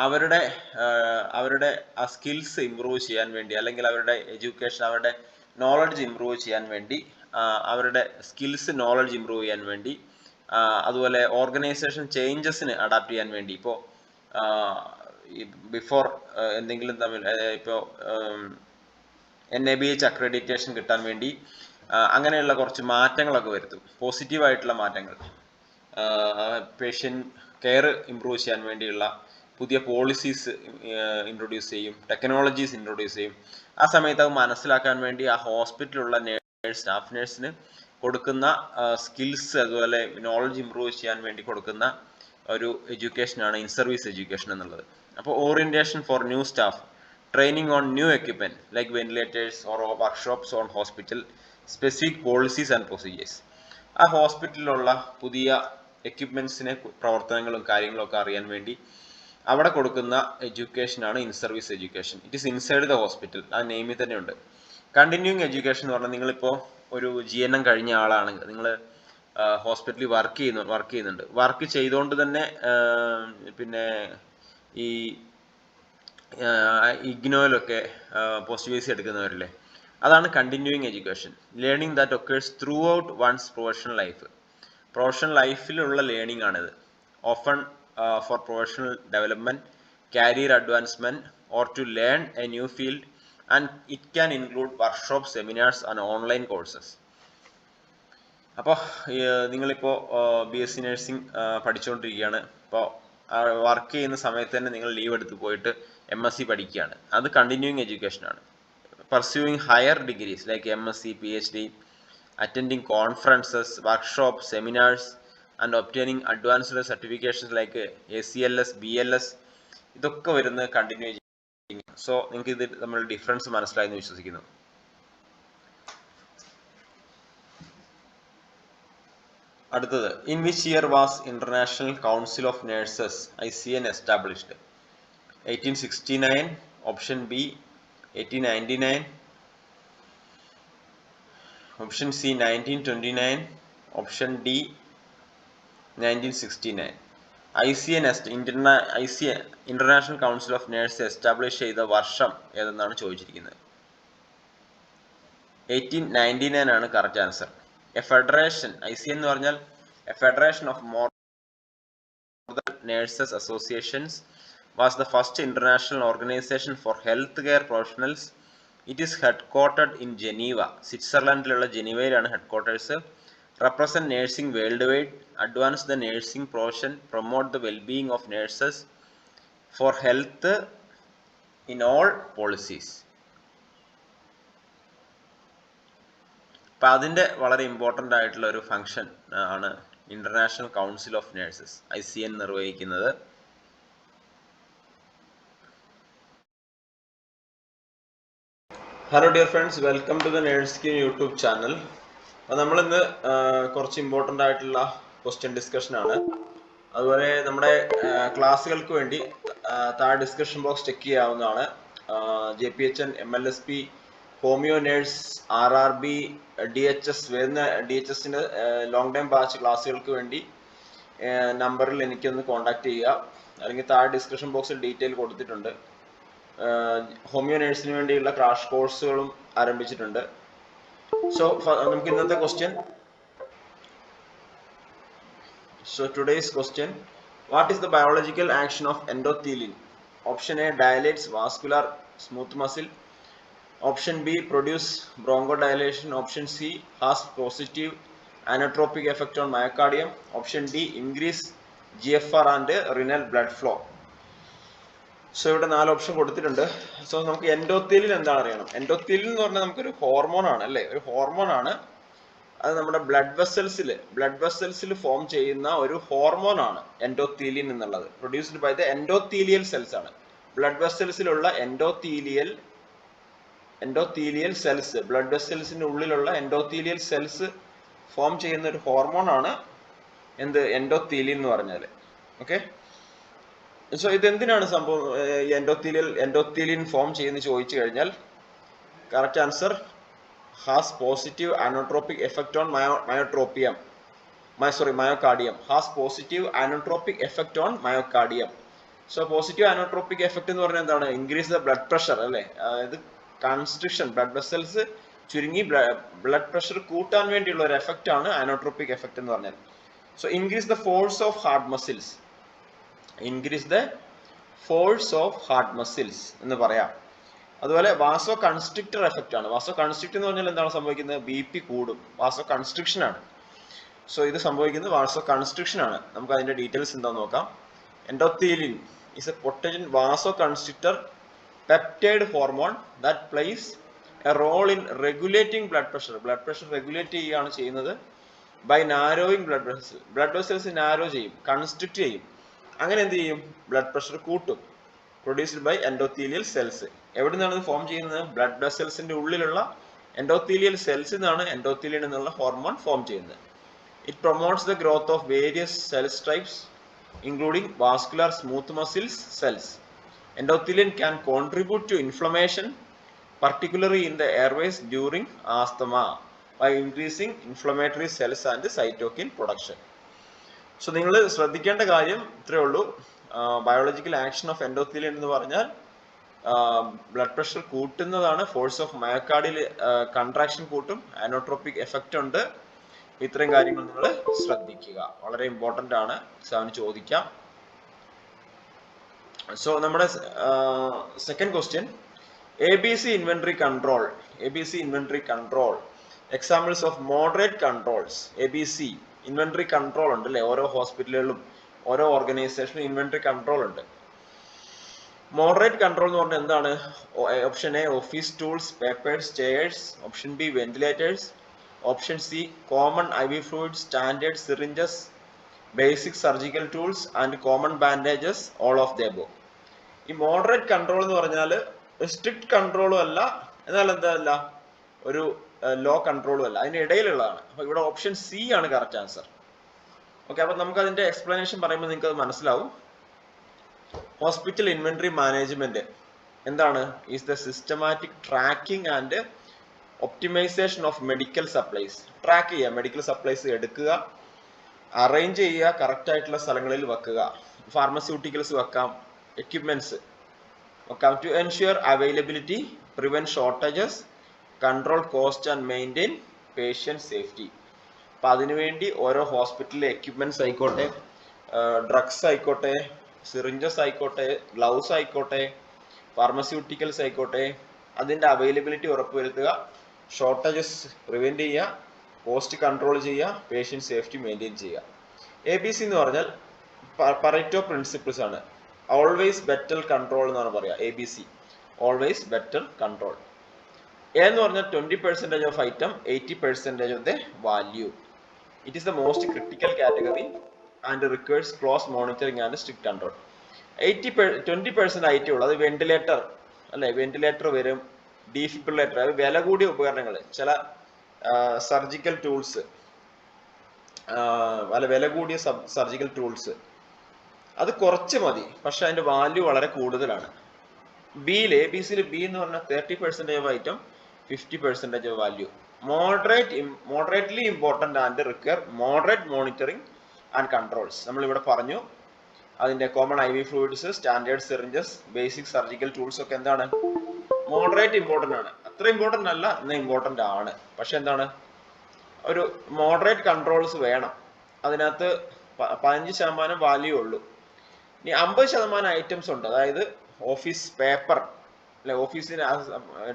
Speaker 1: അവരുടെ ആ സ്കിൽസ് ഇമ്പ്രൂവ് ചെയ്യാൻ വേണ്ടി, അല്ലെങ്കിൽ അവരുടെ എഡ്യൂക്കേഷൻ, അവരുടെ നോളജ് ഇമ്പ്രൂവ് ചെയ്യാൻ വേണ്ടി, അവരുടെ സ്കിൽസ് നോളജ് ഇമ്പ്രൂവ് ചെയ്യാൻ വേണ്ടി, അതുപോലെ ഓർഗനൈസേഷൻ ചേഞ്ചസിന് അഡാപ്റ്റ് ചെയ്യാൻ വേണ്ടി, ഇപ്പോൾ ബിഫോർ എന്തെങ്കിലും തമ്മിൽ ഇപ്പോൾ NABH അക്രഡിറ്റേഷൻ കിട്ടാൻ വേണ്ടി അങ്ങനെയുള്ള കുറച്ച് മാറ്റങ്ങളൊക്കെ വരുത്തും, പോസിറ്റീവായിട്ടുള്ള മാറ്റങ്ങൾ. പേഷ്യൻ്റ് കെയർ ഇമ്പ്രൂവ് ചെയ്യാൻ വേണ്ടിയുള്ള പുതിയ പോളിസീസ് ഇൻട്രൊഡ്യൂസ് ചെയ്യും, ടെക്നോളജീസ് ഇൻട്രൊഡ്യൂസ് ചെയ്യും. ആ സമയത്ത് അത് മനസ്സിലാക്കാൻ വേണ്ടി ആ ഹോസ്പിറ്റലിലുള്ള സ്റ്റാഫ് നേഴ്സിന് കൊടുക്കുന്ന സ്കിൽസ്, അതുപോലെ നോളജ് ഇമ്പ്രൂവ് ചെയ്യാൻ വേണ്ടി കൊടുക്കുന്ന ഒരു എഡ്യൂക്കേഷനാണ് ഇൻ സർവീസ് എഡ്യൂക്കേഷൻ എന്നുള്ളത്. അപ്പോൾ orientation for new staff, training on new equipment like ventilators or workshops on hospital specific policies and procedures. ആ ഹോസ്പിറ്റലിലുള്ള പുതിയ എക്യുപ്മെന്റ്സിനെ പ്രവർത്തനങ്ങളും കാര്യങ്ങളും ഒക്കെ അറിയാൻ വേണ്ടി അവിടെ കൊടുക്കുന്ന എഡ്യൂക്കേഷനാണ് in service education. It is inside the hospital, ആ നെയിമിൽ തന്നെ ഉണ്ട്. കണ്ടിന്യൂയിങ് എഡ്യൂക്കേഷൻ എന്ന് പറഞ്ഞാൽ നിങ്ങളിപ്പോൾ ഒരു GNM കഴിഞ്ഞ ആളാണെങ്കിൽ നിങ്ങൾ ഹോസ്പിറ്റലിൽ വർക്ക് ചെയ്യുന്നുണ്ട്, വർക്ക് ചെയ്തുകൊണ്ട് തന്നെ പിന്നെ ഈ ഇഗ്നോയിലൊക്കെ പോസ്റ്റ് ബേസി എടുക്കുന്നവരില്ലേ, അതാണ് continuing education. Learning that occurs through out one's professional life. Professional ലൈഫിലുള്ള ലേണിംഗ് ആണിത്. Often for professional development, career advancement, or to learn a new field, and it can include workshops, seminars and online courses. അപ്പോൾ നിങ്ങളിപ്പോൾ BSc നഴ്സിംഗ് പഠിച്ചുകൊണ്ടിരിക്കുകയാണ്. ഇപ്പോൾ വർക്ക് ചെയ്യുന്ന സമയത്ത് തന്നെ നിങ്ങൾ ലീവ് എടുത്ത് പോയിട്ട് MSc പഠിക്കുകയാണ്. അത് കണ്ടിന്യൂയിങ് എഡ്യൂക്കേഷനാണ്. Pursuing higher degrees like MSc, PhD, attending conferences, workshops, seminars, and obtaining advanced certifications like ACLS, BLS, ഇതൊക്കെ വരുന്നത് കണ്ടിന്യൂ ചെയ്യും. സോ നിങ്ങൾക്ക് ഇത് നമ്മൾ ഡിഫറൻസ് മനസ്സിലായെന്ന് വിശ്വസിക്കുന്നു. അടുത്തത്, in which year was international council of nurses ICN established? 1869, option B 1899, option C 1929, option D 1969. ICN international council of nurse establish ചെയ്ത വർഷം ഏതെന്നാണ് ചോദിച്ചിരിക്കുന്നത്. 1899 ആണ് correct answer. A federation, ICN എന്ന് പറഞ്ഞാൽ a federation of more than nurses associations was the first international organisation for health care professionals. It is headquartered in Geneva, സ്വിറ്റ്സർലൻഡിലുള്ള ജനീവയിലാണ് headquarters. Represent nursing worldwide, advance the nursing profession, promote the well-being of nurses, for health in all policies. അപ്പോൾ അതിൻ്റെ വളരെ ഇമ്പോർട്ടൻ്റ് ആയിട്ടുള്ള ഒരു ഫംഗ്ഷൻ ആണ് international council of nurses ICN നിർവഹിക്കുന്നത്. Hello dear friends, welcome to the Nursekin YouTube channel. അപ്പോൾ നമ്മളിന്ന് കുറച്ച് ഇമ്പോർട്ടൻ്റ് ആയിട്ടുള്ള ക്വസ്റ്റ്യൻ ഡിസ്കഷൻ ആണ്. അതുപോലെ നമ്മുടെ ക്ലാസ്സുകൾക്ക് വേണ്ടി താഴെ ഡിസ്കഷൻ ബോക്സ് ചെക്ക് ചെയ്യാവുന്നതാണ്. JPHN, MLSP, homeo nurse, RRB, DHS വരുന്ന DHSൻ്റെ ലോങ് ടൈം ബാച്ച് ക്ലാസ്സുകൾക്ക് വേണ്ടി നമ്പറിൽ എനിക്കൊന്ന് കോൺടാക്ട് ചെയ്യുക, അല്ലെങ്കിൽ താഴെ ഡിസ്കഷൻ ബോക്സിൽ ഡീറ്റെയിൽ കൊടുത്തിട്ടുണ്ട്. ഹോമിയോ നേഴ്സിന് വേണ്ടിയുള്ള ക്രാഷ് കോഴ്സുകളും ആരംഭിച്ചിട്ടുണ്ട്. So നമുക്ക് ഇന്നത്തെ question. So today's question, what is the biological action of endothelin? Option A, dilates vascular smooth muscle. Option B, produce bronchodilation. Option C, has positive inotropic effect on myocardium. Option D, increase GFR and renal blood flow. So ഇവിടെ 4 ഓപ്ഷൻ കൊടുത്തിട്ടുണ്ട്. സോ നമുക്ക് എൻഡോത്തീലിൻ എന്താണ് അറിയണം. എൻഡോത്തീലിൻ എന്ന് പറഞ്ഞാൽ നമുക്കൊരു ഹോർമോൺ ആണ് അല്ലേ, ഒരു ഹോർമോൺ ആണ്. അത് നമ്മുടെ ബ്ലഡ് വെസൽസിൽ ഫോം ചെയ്യുന്ന ഒരു ഹോർമോൺ ആണ് എൻഡോത്തീലിൻ എന്നുള്ളത്. Produced by the endothelial cells ആണ്. ബ്ലഡ് വെസൽസിലുള്ള എൻഡോത്തീലിയൽ സെൽസ്, ബ്ലഡ് വെസൽസിന്റെ ഉള്ളിലുള്ള എൻഡോത്തീലിയൽ സെൽസ് ഫോം ചെയ്യുന്ന ഒരു ഹോർമോൺ ആണ് എന്ത്, എൻഡോത്തീലിൻ എന്ന് പറഞ്ഞാൽ. ഓക്കെ, സോ ഇതെന്തിനാണ് സംഭവം എൻഡോത്തീലിൻ ഫോം ചെയ്യുന്ന ചോദിച്ചു കഴിഞ്ഞാൽ correct answer, has positive inotropic effect on myocardium. myocardium has positive inotropic effect on myocardium. So positive inotropic effect എന്ന് പറഞ്ഞാൽ എന്താണ്? Increase the blood pressure അല്ലേ? ഇത് constriction, blood vessels ചുരുങ്ങി blood pressure കൂട്ടാൻ വേണ്ടിയുള്ള ഒരു എഫക്റ്റ് ആണ് inotropic effect എന്ന് പറഞ്ഞാൽ. So increase the force of heart muscles. Increase the force of heart muscles എന്ന് പറയാം. അതുപോലെ വാസോ കൺസ്ട്രിക്ടർ എഫക്റ്റ് ആണ്. വാസോ കൺസ്ട്രിക്ട് എന്ന് പറഞ്ഞാൽ എന്താണ് സംഭവിക്കുന്നത്? BP കൂടും. വാസോ കൺസ്ട്രിക്ഷൻ ആണ്. സോ ഇത് സംഭവിക്കുന്നത് വാസോ കൺസ്ട്രിക്ഷൻ ആണ്. നമുക്ക് അതിന്റെ ഡീറ്റെയിൽസ് എന്താന്ന് നോക്കാം. എൻഡോത്തീലിൻ is a potent vasoconstrictor peptide hormone that plays a role in regulating blood pressure. Blood pressure regulate ചെയ്യാണ് ചെയ്യുന്നത് by narrowing blood vessels. Blood vessels narrow ചെയ്യും, constrict ചെയ്യും. അങ്ങനെ എന്ത് ചെയ്യും? blood pressure കൂട്ടും. produced by endothelial cells. എവിടെ നിന്നാണ് ഇത് ഫോം ചെയ്യുന്നത്? blood vesselsന്റെ ഉള്ളിലുള്ള endothelial cells നിന്നാണ് endotheliin എന്നുള്ള ഹോർമോൺ ഫോം ചെയ്യുന്നത്. It promotes the growth of various cell types including vascular smooth muscles cells. Endotheliin can contribute to inflammation, particularly in the airways during asthma, by increasing inflammatory cells and cytokine production. So നിങ്ങൾ ശ്രദ്ധിക്കേണ്ട കാര്യം ഇത്രയേ ഉള്ളൂ. ബയോളജിക്കൽ ആക്ഷൻ ഓഫ് എൻഡോത്തീലിൻ എന്ന് പറഞ്ഞാൽ ബ്ലഡ് പ്രഷർ കൂട്ടുന്നതാണ്. ഫോഴ്സ് ഓഫ് മയോകാർഡിയൽ കൺട്രാക്ഷൻ കൂട്ടും. അനോട്രോപിക് എഫക്റ്റ് ഉണ്ട്. ഇത്രയും കാര്യങ്ങൾ നിങ്ങൾ ശ്രദ്ധിക്കുക, വളരെ ഇമ്പോർട്ടന്റ് ആണ്, എക്സാമിന് ചോദിക്കാം. സോ നമ്മുടെ second question, ABC inventory control. ABC inventory control. Examples of moderate controls. ABC inventory control ഉണ്ട് അല്ലേ? ഓരോ ഹോസ്പിറ്റലുകളിലും ഓരോ ഓർഗനൈസേഷനും ഇൻവെന്ററി കൺട്രോൾ ഉണ്ട്. മോഡറേറ്റ് കൺട്രോൾ എന്ന് പറഞ്ഞാൽ എന്താണ്? Option A office tools, papers, chairs. Option B ventilators. Option C common IV fluids, standard syringes, basic surgical tools and common bandages, all of the above. ഈ മോഡറേറ്റ് കൺട്രോൾ എന്ന് പറഞ്ഞാൽ സ്ട്രിക്റ്റ് കൺട്രോളും അല്ല, എന്നാൽ എന്തല്ല, ഒരു ലോ കൺട്രോളും അല്ല, അതിന് ഇടയിലുള്ളതാണ്. അപ്പൊ ഇവിടെ ഓപ്ഷൻ സി ആണ് കറക്റ്റ് ആൻസർ. ഓക്കെ, അപ്പൊ നമുക്ക് അതിന്റെ എക്സ്പ്ലനേഷൻ പറയുമ്പോൾ നിങ്ങൾക്ക് അത് മനസ്സിലാവും. ഹോസ്പിറ്റൽ ഇൻവെന്ററി മാനേജ്മെന്റ് എന്താണ്? Is the systematic tracking and optimisation of medical supplies. Track ചെയ്യുക, മെഡിക്കൽ സപ്ലൈസ് എടുക്കുക, അറേഞ്ച് ചെയ്യുക, കറക്റ്റ് ആയിട്ടുള്ള സ്ഥലങ്ങളിൽ വെക്കുക. ഫാർമസ്യൂട്ടിക്കൽസ് വെക്കാം, എക്യുപ്മെന്റ്സ് വെക്കാം. To ensure availability, prevent shortages, control cost and maintain patient safety. അപ്പം അതിനുവേണ്ടി ഓരോ ഹോസ്പിറ്റലിലെ എക്യുപ്മെന്റ്സ് ആയിക്കോട്ടെ, ഡ്രഗ്സ് ആയിക്കോട്ടെ, സിറിഞ്ചസ് ആയിക്കോട്ടെ, ഗ്ലൗസ് ആയിക്കോട്ടെ, ഫാർമസ്യൂട്ടിക്കൽസ് ആയിക്കോട്ടെ, അതിൻ്റെ അവൈലബിലിറ്റി ഉറപ്പുവരുത്തുക, ഷോർട്ടേജസ് പ്രിവെന്റ് ചെയ്യുക, കോസ്റ്റ് കൺട്രോൾ ചെയ്യുക, പേഷ്യന്റ് സേഫ്റ്റി മെയിൻറ്റെയിൻ ചെയ്യുക. ABC എന്ന് പറഞ്ഞാൽ പറേറ്റോ പ്രിൻസിപ്പിൾസ് ആണ്. ഓൾവേസ് ബെറ്റർ കൺട്രോൾ എന്നാണ് പറയുക. ABC always better control. A എന്ന് പറഞ്ഞാൽ 20% of item, 80% of the value. It is the most critical category and requires close monitoring and strict control. 20% item ഉള്ളത് വെന്റിലേറ്റർ അല്ലെ, വെന്റിലേറ്റർ വരും, ഡീഫിബ്രിലേറ്റർ, അത് വില കൂടിയ ഉപകരണങ്ങൾ, ചില സർജിക്കൽ ടൂൾസ്, വില കൂടിയ സർജിക്കൽ ടൂൾസ്, അത് കുറച്ച് മതി, പക്ഷെ അതിന്റെ വാല്യൂ വളരെ കൂടുതലാണ്. ബിയിൽ ABCയിൽ ബി എന്ന് പറഞ്ഞാൽ 30% of item, 50% of value. Moderately important and require moderate monitoring and controls. നമ്മൾ ഇവിടെ പറഞ്ഞു അതിന്റെ common IV fluids, standard syringes, basic surgical tools ഒക്കെ എന്താണ്? മോഡറേറ്റ് ഇമ്പോർട്ടന്റ് ആണ്. അത്ര ഇമ്പോർട്ടന്റ് അല്ല, എന്നാൽ ഇമ്പോർട്ടന്റ് ആണ്. പക്ഷെ എന്താണ്, ഒരു മോഡറേറ്റ് കൺട്രോൾസ് വേണം. അതിനകത്ത് 15% വാല്യൂ ഉള്ളൂ. ഇനി 50% ഐറ്റംസ് ഉണ്ട്, അതായത് ഓഫീസ് പേപ്പർ അല്ലെ, ഓഫീസിന്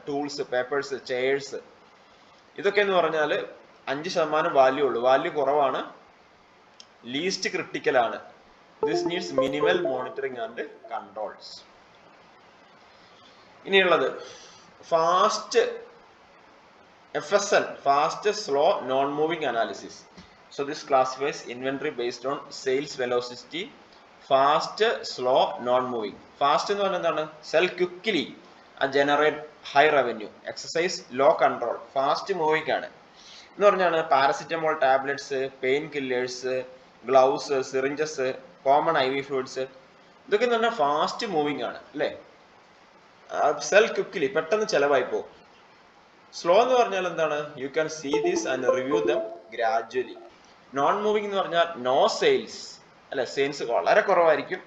Speaker 1: ടൂൾസ്, പേപ്പേഴ്സ്, ചെയർസ്, ഇതൊക്കെ എന്ന് പറഞ്ഞാൽ 5% വാല്യൂ ഉള്ളൂ. വാല്യൂ കുറവാണ്, ലീസ്റ്റ് ക്രിട്ടിക്കൽ ആണ്. This needs minimal monitoring and controls. ഇനിയുള്ളത് fast FSN, fast slow non-moving analysis. So this classifies inventory based on sales velocity, fast slow non-moving. Fast എന്ന് പറഞ്ഞാൽ എന്താണ്? Sell quickly and generate high revenue. Exercise low control. Fast moving ആണ് എന്ന് പറഞ്ഞാണ് paracetamol tablets, pain killers, gloves, syringes, common IV fluids, ഇതൊക്കെ എന്ന് പറഞ്ഞാൽ ഫാസ്റ്റ് മൂവിങ് ആണ് അല്ലേ? സെൽ ക്വിക്ലി, പെട്ടെന്ന് ചെലവായി പോകും. സ്ലോ എന്ന് പറഞ്ഞാൽ എന്താണ്? You can see this and review them gradually. Non moving എന്ന് പറഞ്ഞാൽ നോ സെയിൽസ് അല്ലെ, സെയിൽസ് വളരെ കുറവായിരിക്കും.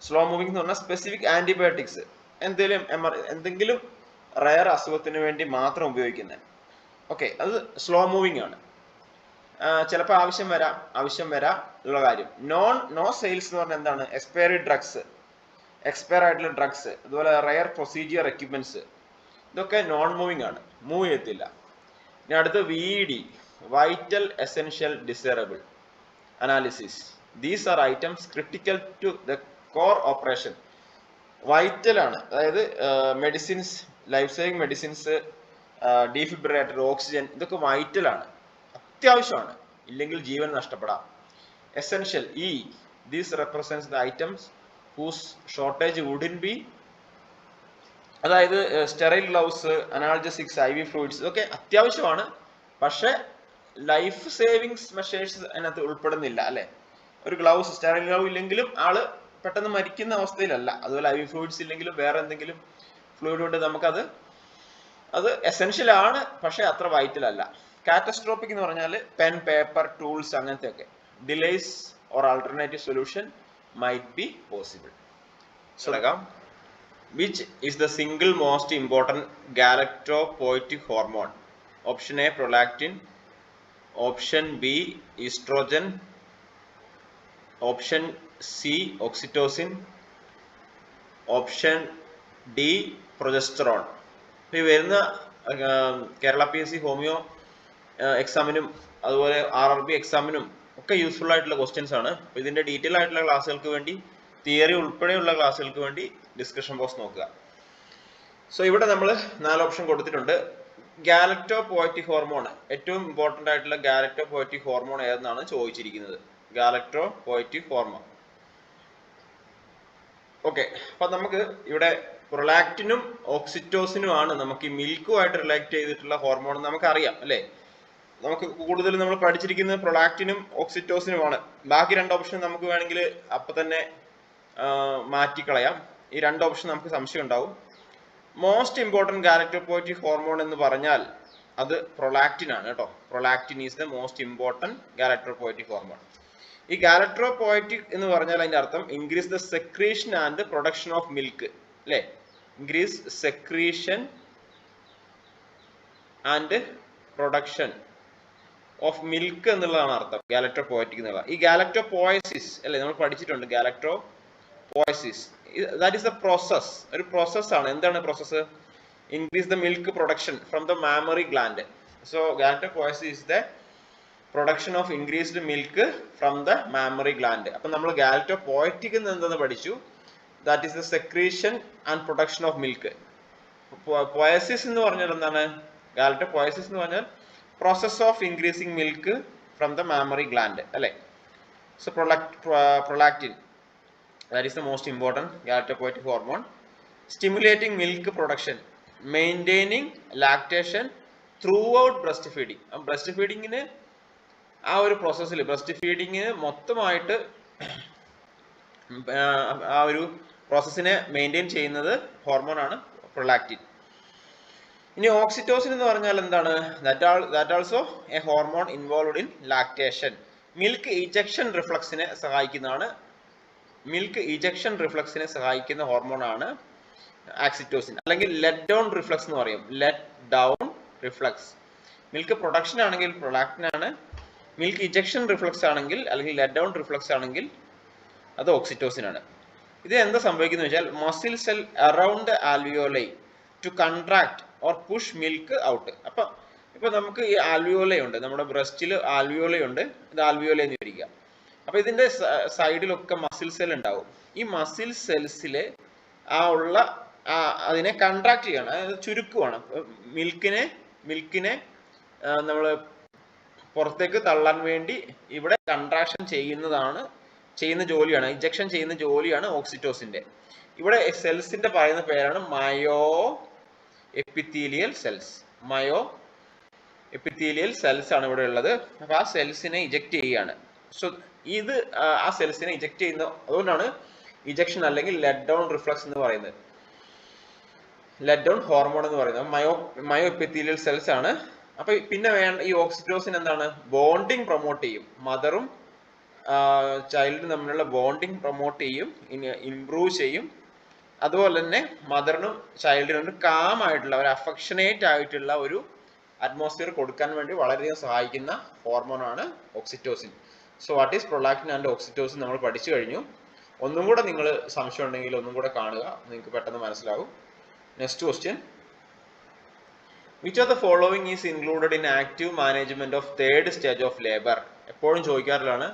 Speaker 1: സ്ലോ മൂവിങ് എന്ന് പറഞ്ഞാൽ സ്പെസിഫിക് ആന്റിബയോട്ടിക്സ്, എന്തെങ്കിലും റയർ അസുഖത്തിന് വേണ്ടി മാത്രം ഉപയോഗിക്കുന്നത്. ഓക്കെ, അത് സ്ലോ മൂവിങ് ആണ്. ചിലപ്പോൾ ആവശ്യം വരാം ഉള്ള കാര്യം. നോ സെയിൽസ് എന്ന് പറഞ്ഞാൽ എന്താണ്? എക്സ്പയർ ആയിട്ടുള്ള ഡ്രഗ്സ്, അതുപോലെ റയർ പ്രൊസീജിയർ എക്യുപ്മെന്റ്സ്, ഇതൊക്കെ നോൺ മൂവിങ് ആണ്, മൂവ് ചെയ്യത്തില്ല. ഇനി അടുത്ത് VED, vital essential desirable analysis. These are items critical to the core operation. Vital ആണ്, അതായത് medicines, life saving medicines, defibrillator, oxygen, ഇതൊക്കെ വൈറ്റൽ ആണ്, അത്യാവശ്യമാണ്, ഇല്ലെങ്കിൽ ജീവൻ നഷ്ടപ്പെടാം. Essential these represents the items whose shortage wouldn't be, അതായത് sterile gloves, analgesics, IV fluids, ഇതൊക്കെ അത്യാവശ്യമാണ്, പക്ഷെ ലൈഫ് സേവിങ്സ് മെഷേഴ്സ് അതിനകത്ത് ഉൾപ്പെടുന്നില്ല അല്ലെ. ഒരു ഗ്ലൗസ്, സ്റ്റെറൈൽ ഗ്ലൗ ഇല്ലെങ്കിലും ആള് പെട്ടെന്ന് മരിക്കുന്ന അവസ്ഥയിലല്ല. അതുപോലെ IV ഫ്ലൂയിഡ്സ് ഇല്ലെങ്കിലും വേറെ എന്തെങ്കിലും ഫ്ലൂയിഡ് കൊണ്ട് നമുക്കത് എസെൻഷ്യൽ ആണ്, പക്ഷെ അത്ര വൈറ്റൽ അല്ല. കാറ്റസ്ട്രോഫിക് എന്ന് പറഞ്ഞാൽ പെൻ, പേപ്പർ, ടൂൾസ്, അങ്ങനത്തെ ഒക്കെ. Delays or alternative solution might be possible. Which is the single most important galactopoietic hormone? Option A, prolactin. Option B, estrogen. Option C, oxytocin. Option D, progesterone. ഈ വരുന്ന കേരള PSC ഹോമിയോ എക്സാമിനും അതുപോലെ RRB എക്സാമിനും ഒക്കെ യൂസ്ഫുൾ ആയിട്ടുള്ള ക്വസ്റ്റ്യൻസ് ആണ്. ഇതിന്റെ ഡീറ്റെയിൽ ആയിട്ടുള്ള ക്ലാസ്സുകൾക്ക് വേണ്ടി, തിയറി ഉൾപ്പെടെയുള്ള ക്ലാസ്സുകൾക്ക് വേണ്ടി ഡിസ്കഷൻ ബോക്സ് നോക്കുക. സോ ഇവിടെ നമ്മൾ 4 ഓപ്ഷൻ കൊടുത്തിട്ടുണ്ട്. ഗാലക്ടോപോയറ്റിക് ഹോർമോൺ, ഏറ്റവും ഇമ്പോർട്ടന്റ് ആയിട്ടുള്ള ഗാലക്ടോപോയറ്റിക് ഹോർമോൺ ഏതെന്നാണ് ചോദിച്ചിരിക്കുന്നത്. ഗാലക്ടോപോയറ്റിക് ഹോർമോൺ. ഓക്കെ, അപ്പൊ നമുക്ക് ഇവിടെ പ്രൊലാക്റ്റിനും ഓക്സിറ്റോസിനും ആണ് നമുക്ക് ഈ മിൽക്കുമായിട്ട് റിലേറ്റ് ചെയ്തിട്ടുള്ള ഹോർമോൺ നമുക്കറിയാം അല്ലെ. നമുക്ക് കൂടുതൽ നമ്മൾ പഠിച്ചിരിക്കുന്നത് പ്രൊലാക്റ്റിനും ഓക്സിറ്റോസിനുമാണ്. ബാക്കി 2 ഓപ്ഷൻ നമുക്ക് വേണമെങ്കിൽ അപ്പൊ തന്നെ മാറ്റിക്കളയാം. ഈ 2 ഓപ്ഷൻ നമുക്ക് സംശയം ഉണ്ടാവും. മോസ്റ്റ് ഇമ്പോർട്ടൻറ്റ് ഗാലക്ടോപോയറ്റിക് ഹോർമോൺ എന്ന് പറഞ്ഞാൽ അത് പ്രൊലാക്റ്റിൻ ആണ് കേട്ടോ. Prolactin is the most important galactopoietic hormone. ഈ ഗാലക്ടോപോയറ്റിക് എന്ന് പറഞ്ഞാൽ അതിന്റെ അർത്ഥം increase the secretion and production of milk അല്ലെ. Increase secretion and production of milk എന്നുള്ളതാണ് അർത്ഥം ഗാലക്ടോപോയറ്റിക് എന്നുള്ള. ഈ ഗാലക്ടോപോയസിസ് അല്ലെ നമ്മൾ പഠിച്ചിട്ടുണ്ട്. Galactopoiesis, that is the process, ഒരു പ്രോസസ് ആണ്. എന്താണ് process? Increase the milk production from the mammary gland. So galactopoiesis is the production of increased milk from the mammary gland. അപ്പൊ നമ്മൾ ഗാലക്ടോപോയറ്റിക് എന്ന് എന്തെന്ന് പഠിച്ചു? that is the secretion and production of milk. പോയസിസ് എന്ന് പറഞ്ഞാൽ എന്താണ്? ഗാലക്ടോപോയസിസ് എന്ന് പറഞ്ഞാൽ process of increasing milk from the mammary gland അല്ലെ. So prolactin, that is the most important galactopoietic hormone, stimulating milk production, maintaining lactation throughout breastfeeding. breastfeeding ആ ഒരു പ്രോസസ്സിൽ, ബ്രസ്റ്റ് ഫീഡിങ്ങിന് മൊത്തമായിട്ട് ആ ഒരു പ്രോസസ്സിനെ മെയിൻറ്റെയിൻ ചെയ്യുന്നത് ഹോർമോണാണ് പ്രൊലാക്റ്റിൻ. ഇനി ഓക്സിറ്റോസിൻ എന്ന് പറഞ്ഞാൽ എന്താണ്? That also a hormone involved in lactation. Milk ejection റിഫ്ലക്സിനെ സഹായിക്കുന്നതാണ്. മിൽക്ക് ഇജക്ഷൻ റിഫ്ലക്സിനെ സഹായിക്കുന്ന ഹോർമോണാണ് ഓക്സിറ്റോസിൻ, അല്ലെങ്കിൽ ലെറ്റ് ഡൗൺ റിഫ്ലക്സ് എന്ന് പറയും. Let down reflex. Milk production ആണെങ്കിൽ പ്രൊലാക്റ്റിൻ ആണ്. മിൽക്ക് ഇജക്ഷൻ റിഫ്ലക്സ് ആണെങ്കിൽ അല്ലെങ്കിൽ ലെറ്റ് ഡൗൺ റിഫ്ലക്സ് ആണെങ്കിൽ അത് ഓക്സിറ്റോസിൻ ആണ്. ഇത് എന്താ സംഭവിക്കുന്നത് വെച്ചാൽ muscle cell around alveoli to contract or push milk out. ഇപ്പൊ നമുക്ക് ഈ ആൽവിയോലൈ ഉണ്ട്, നമ്മുടെ ബ്രസ്റ്റിൽ ആൽവിയോലൈ ഉണ്ട്. ഇത് ആൽവിയോലൈ എന്ന് വിചാരിക്കുക. അപ്പൊ ഇതിന്റെ സൈഡിലൊക്കെ മസിൽ സെൽ ഉണ്ടാവും. ഈ മസിൽ സെൽസിലെ അതിനെ കൺട്രാക്ട് ചെയ്യണം, അതായത് ചുരുക്കുവാണ്. മിൽക്കിനെ നമ്മൾ പുറത്തേക്ക് തള്ളാൻ വേണ്ടി ഇവിടെ കൺട്രാക്ഷൻ ചെയ്യുന്ന ജോലിയാണ്, ഇഞ്ചക്ഷൻ ചെയ്യുന്ന ജോലിയാണ് ഓക്സിറ്റോസിന്റെ. ഇവിടെ സെൽസിന്റെ പറയുന്ന പേരാണ് മയോ എപ്പിത്തീലിയൽ സെൽസ്. മയോ എപ്പിത്തീലിയൽ സെൽസ് ആണ് ഇവിടെ ഉള്ളത്. അപ്പൊ ആ സെൽസിനെ ഇജക്ട് ചെയ്യാണ്. സോ ഇത് ആ സെൽസിനെ ഇജക്ട് ചെയ്യുന്ന, അതുകൊണ്ടാണ് ഇജക്ഷൻ അല്ലെങ്കിൽ ലെറ്റ് ഡൗൺ റിഫ്ലക്സ് എന്ന് പറയുന്നത്, ലെറ്റ് ഡൗൺ ഹോർമോൺ എന്ന് പറയുന്നത്. മയോ എപ്പിത്തീലിയൽ സെൽസ് ആണ് അപ്പൊ പിന്നെ വേണ്ട ഈ ഓക്സിറ്റോസിൻ എന്താണ്, ബോണ്ടിങ് പ്രൊമോട്ട് ചെയ്യും. മദറും ചൈൽഡും തമ്മിലുള്ള ബോണ്ടിങ് പ്രൊമോട്ട് ചെയ്യും, ഇംപ്രൂവ് ചെയ്യും. അതുപോലെ തന്നെ മദറിനും ചൈൽഡിനും കാം ആയിട്ടുള്ള ഒരു അഫക്ഷനേറ്റ് ആയിട്ടുള്ള ഒരു അറ്റ്മോസ്ഫിയർ കൊടുക്കാൻ വേണ്ടി വളരെയധികം സഹായിക്കുന്ന ഹോർമോണാണ് oxytocin. So what is prolactin and oxytocin നമ്മൾ പഠിച്ചു കഴിഞ്ഞു. ഒന്നും കൂടെ നിങ്ങൾ സംശയം ഉണ്ടെങ്കിൽ ഒന്നും കൂടെ കാണുക, നിങ്ങൾക്ക് പെട്ടെന്ന് മനസ്സിലാവും. Next question, which of the following is included in active management of third stage of labour? എപ്പോഴും ചോദിക്കാറുള്ളതാണ്.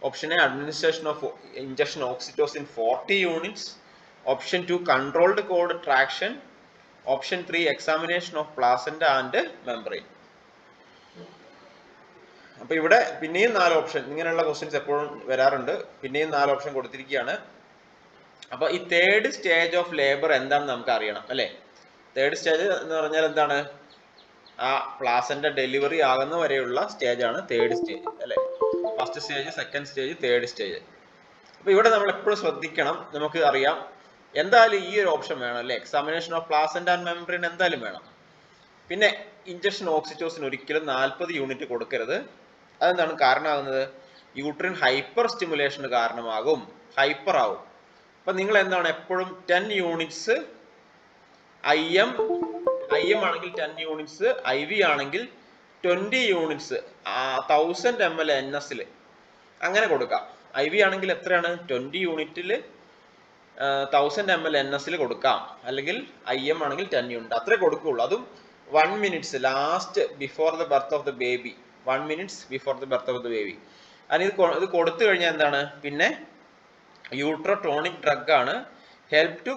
Speaker 1: Option a administration of injection oxytocin 40 units. Option 2 controlled cord traction. Option 3 examination of placenta and membrane. അപ്പൊ ഇവിടെ പിന്നെയും 4 ഓപ്ഷൻ, ഇങ്ങനെയുള്ള ക്വസ്റ്റ്യൻസ് എപ്പോഴും വരാറുണ്ട്. പിന്നെയും 4 ഓപ്ഷൻ കൊടുത്തിരിക്കുകയാണ്. അപ്പൊ ഈ തേർഡ് സ്റ്റേജ് ഓഫ് ലേബർ എന്താണെന്ന് നമുക്ക് അറിയണം അല്ലെ. തേർഡ് സ്റ്റേജ് എന്ന് പറഞ്ഞാൽ എന്താണ്, ആ പ്ലാസന്റ ഡെലിവറി ആകുന്ന വരെയുള്ള സ്റ്റേജ് ആണ് തേർഡ് സ്റ്റേജ് അല്ലെ. First stage, second stage, third stage. അപ്പൊ ഇവിടെ നമ്മൾ എപ്പോഴും ശ്രദ്ധിക്കണം, നമുക്ക് അറിയാം എന്തായാലും ഈ ഒരു ഓപ്ഷൻ വേണം അല്ലെ. Examination of placenta and membrane എന്തായാലും വേണം. പിന്നെ ഇഞ്ചക്ഷൻ ഓക്സിറ്റോസിൻ ഒരിക്കലും 40 യൂണിറ്റ് കൊടുക്കരുത്. അതെന്താണ് കാരണമാകുന്നത്, യൂട്രിൻ ഹൈപ്പർ സ്റ്റിമുലേഷന് കാരണമാകും, ഹൈപ്പർ ആവും. അപ്പൊ നിങ്ങൾ എന്താണ് എപ്പോഴും 10 യൂണിറ്റ്സ് IM ആണെങ്കിൽ 10 യൂണിറ്റ്സ്, IV ആണെങ്കിൽ 20 യൂണിറ്റ്സ് 1000 ml NS അങ്ങനെ കൊടുക്കാം. IV ആണെങ്കിൽ എത്രയാണ്, 20 യൂണിറ്റിൽ 1000 ml NS കൊടുക്കാം. അല്ലെങ്കിൽ IM ആണെങ്കിൽ 10 യൂണിറ്റ്, അത്രേ കൊടുക്കുള്ളൂ. അതും 1 minutes last before the birth of the baby. 1 minutes before the birth of the baby. അതിന് ഇത് കൊടുത്തു കഴിഞ്ഞാൽ എന്താണ്, പിന്നെ യൂട്രോടോണിക് ഡ്രഗ് ആണ്. ഹെൽപ്പ് ടു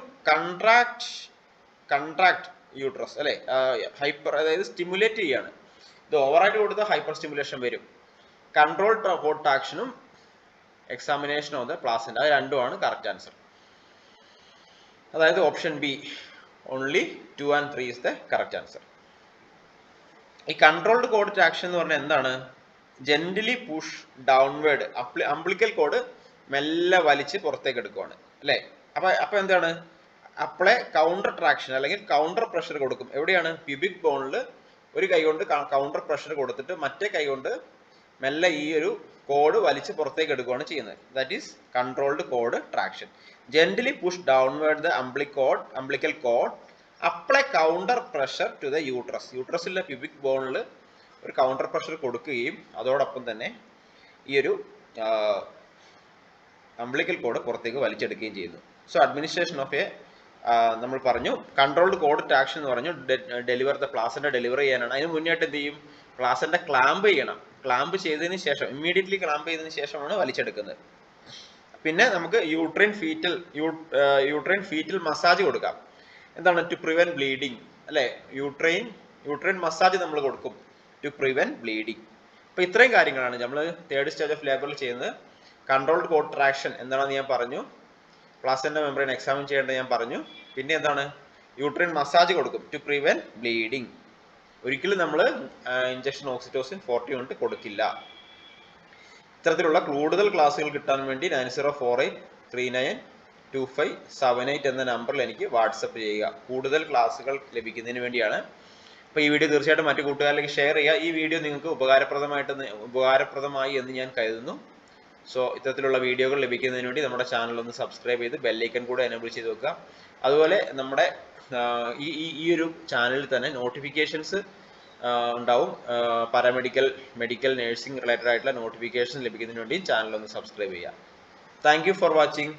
Speaker 1: കൺട്രാക്ട് യൂട്രസ് അല്ലെ. ഹൈപ്പർ, അതായത് സ്റ്റിമുലേറ്റ് ചെയ്യാണ്. ഇത് ഓവറായിട്ട് കൊടുത്താൽ ഹൈപ്പർ സ്റ്റിമുലേഷൻ വരും. കൺട്രോൾ കോഡ് ട്രാക്ഷനും എക്സാമിനേഷൻ ഓഫ് ദ പ്ലാസന്റ, അത് രണ്ടുമാണ് കറക്റ്റ് ആൻസർ. അതായത് option B only 2 and 3 is the correct answer. ഈ കൺട്രോൾഡ് കോഡ് ട്രാക്ഷൻ എന്ന് പറഞ്ഞാൽ എന്താണ്, gently push downward, umbilical code മെല്ലെ വലിച്ച് പുറത്തേക്ക് എടുക്കുവാണ് അല്ലെ. അപ്പൊ എന്താണ്, അപ്പളെ കൗണ്ടർ ട്രാക്ഷൻ അല്ലെങ്കിൽ കൗണ്ടർ പ്രഷർ കൊടുക്കും. എവിടെയാണ്, പ്യൂബിക് ബോണിൽ ഒരു കൈ കൊണ്ട് കൗണ്ടർ പ്രഷർ കൊടുത്തിട്ട് മറ്റേ കൈ കൊണ്ട് മെല്ലെ ഈ ഒരു കോഡ് വലിച്ച് പുറത്തേക്ക് എടുക്കുകയാണ് ചെയ്യുന്നത്. That is controlled cord traction. Gently push downward the umbilical cord, apply counter pressure to the uterus. യൂട്രസിലെ പ്യൂബിക് ബോണിൽ ഒരു കൗണ്ടർ പ്രഷർ കൊടുക്കുകയും അതോടൊപ്പം തന്നെ ഈ ഒരു അംബ്ലിക്കൽ കോഡ് പുറത്തേക്ക് വലിച്ചെടുക്കുകയും ചെയ്യുന്നു. സോ അഡ്മിനിസ്ട്രേഷൻ ഓഫ് എ, നമ്മൾ പറഞ്ഞു കൺട്രോൾഡ് കോഡ് ട്രാക്ഷൻ എന്ന് പറഞ്ഞു, ഡെലിവർ ദ പ്ലാസന്റ ഡെലിവർ ചെയ്യാനാണ്. അതിന് മുന്നേട്ട് എന്ത് ചെയ്യും, പ്ലാസന്റ ക്ലാമ്പ് ചെയ്യണം. ക്ലാമ്പ് ചെയ്തതിന് ശേഷം, ഇമ്മീഡിയറ്റ്ലി ക്ലാമ്പ് ചെയ്തതിന് ശേഷമാണ് വലിച്ചെടുക്കുന്നത്. പിന്നെ നമുക്ക് യൂട്രൈൻ ഫീറ്റൽ മസാജ് കൊടുക്കാം. എന്താണ്, ടു പ്രിവെന്റ് ബ്ലീഡിങ് അല്ലെ. യൂട്രൈൻ മസാജ് നമ്മൾ കൊടുക്കും ടു പ്രിവെന്റ് ബ്ലീഡിങ്. അപ്പൊ ഇത്രയും കാര്യങ്ങളാണ് നമ്മൾ തേർഡ് സ്റ്റേജ് ഓഫ് ലേബറിൽ ചെയ്യുന്നത്. കൺട്രോൾഡ് കോഡ് ട്രാക്ഷൻ എന്താണെന്ന് ഞാൻ പറഞ്ഞു, പ്ലാസന്റ മെംബ്രെയിൻ എക്സാമിൻ ചെയ്യേണ്ടത് ഞാൻ പറഞ്ഞു. പിന്നെ എന്താണ്, യൂട്രൈൻ മസാജ് കൊടുക്കും ടു പ്രിവെന്റ് ബ്ലീഡിങ്. ഒരിക്കലും നമ്മൾ ഇഞ്ചക്ഷൻ ഓക്സിറ്റോസിൻ 40 യൂണിറ്റ് കൊടുക്കില്ല. ഇത്തരത്തിലുള്ള കൂടുതൽ ക്ലാസ്സുകൾ കിട്ടാൻ വേണ്ടി 9048392578 എന്ന നമ്പറിൽ എനിക്ക് വാട്സപ്പ് ചെയ്യുക. കൂടുതൽ ക്ലാസ്സുകൾ ലഭിക്കുന്നതിന് വേണ്ടിയാണ്. അപ്പോൾ ഈ വീഡിയോ തീർച്ചയായിട്ടും മറ്റു കൂട്ടുകാരിലേക്ക് ഷെയർ ചെയ്യുക. ഈ വീഡിയോ നിങ്ങൾക്ക് ഉപകാരപ്രദമായി എന്ന് ഞാൻ കരുതുന്നു. സോ ഇത്തരത്തിലുള്ള വീഡിയോകൾ ലഭിക്കുന്നതിന് വേണ്ടി നമ്മുടെ ചാനൽ ഒന്ന് സബ്സ്ക്രൈബ് ചെയ്ത് ബെല്ലൈക്കൺ കൂടെ എനേബിൾ ചെയ്ത് വെക്കുക. അതുപോലെ നമ്മുടെ ഈ ഒരു ചാനലിൽ തന്നെ നോട്ടിഫിക്കേഷൻസ് ഉണ്ടാവും. പാരാമെഡിക്കൽ, മെഡിക്കൽ, നഴ്സിംഗ് റിലേറ്റഡ് ആയിട്ടുള്ള നോട്ടിഫിക്കേഷൻ ലഭിക്കുന്നതിന് വേണ്ടി ചാനൽ ഒന്ന് സബ്സ്ക്രൈബ് ചെയ്യുക. Thank you for watching.